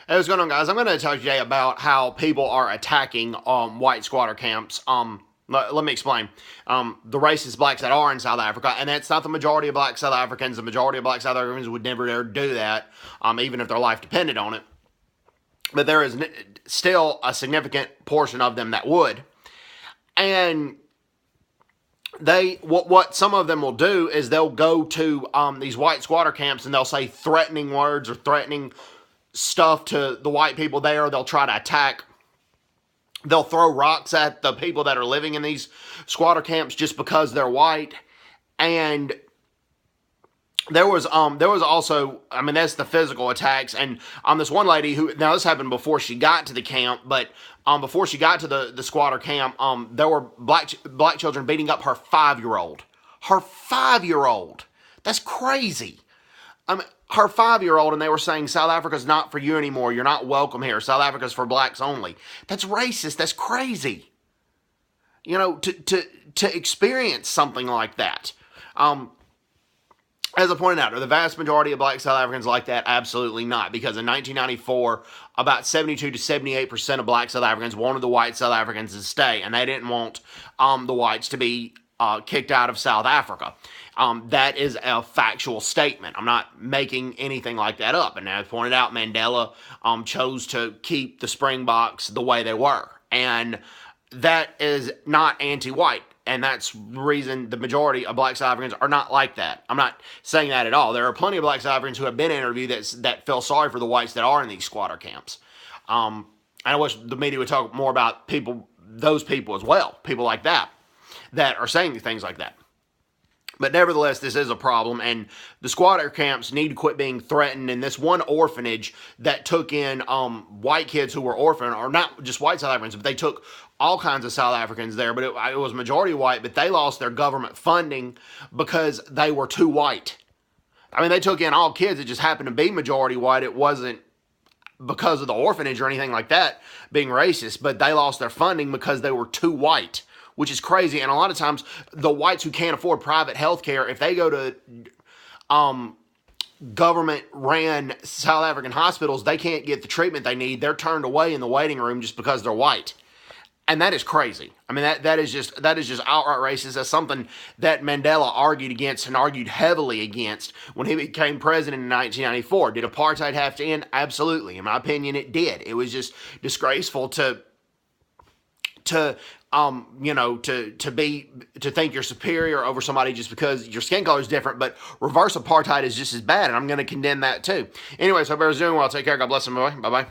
Hey, what's going on, guys? I'm going to talk today about how people are attacking white squatter camps. Let me explain. The racist blacks that are in South Africa, and that's not the majority of black South Africans. The majority of black South Africans would never dare do that, even if their life depended on it. But there is still a significant portion of them that would. And what some of them will do is they'll go to these white squatter camps and they'll say threatening words or threatening stuff to the white people there. They'll try to attack. They'll throw rocks at the people that are living in these squatter camps just because they're white. And there was also, I mean, that's the physical attacks. And this one lady who, now this happened before she got to the camp, but before she got to the squatter camp, there were black children beating up her 5-year-old. Her 5-year-old. That's crazy. Her 5-year-old, and they were saying South Africa's not for you anymore. You're not welcome here. South Africa's for blacks only. That's racist. That's crazy. You know, to experience something like that. As I pointed out, are the vast majority of black South Africans like that? Absolutely not. Because in 1994, about 72 to 78% of black South Africans wanted the white South Africans to stay, and they didn't want the whites to be kicked out of South Africa. That is a factual statement. I'm not making anything like that up. And as pointed out, Mandela chose to keep the Springboks the way they were. And that is not anti-white. And that's the reason the majority of black South Africans are not like that. I'm not saying that at all. There are plenty of black South Africans who have been interviewed that feel sorry for the whites that are in these squatter camps. And I wish the media would talk more about those people as well. People like that are saying things like that. But nevertheless, this is a problem, and the squatter camps need to quit being threatened. And this one orphanage that took in white kids who were orphaned, or not just white South Africans, but they took all kinds of South Africans there, but it was majority white, but they lost their government funding because they were too white. I mean, they took in all kids. It just happened to be majority white. It wasn't because of the orphanage or anything like that being racist, but they lost their funding because they were too white, which is crazy. And a lot of times, the whites who can't afford private health care, if they go to government-ran South African hospitals, they can't get the treatment they need. They're turned away in the waiting room just because they're white. And that is crazy. I mean, that is just outright racist. That's something that Mandela argued against and argued heavily against when he became president in 1994. Did apartheid have to end? Absolutely. In my opinion, it did. It was just disgraceful to think you're superior over somebody just because your skin color is different. But reverse apartheid is just as bad, and I'm going to condemn that too. Anyways, hope everyone's doing well. Take care. God bless them. Bye bye.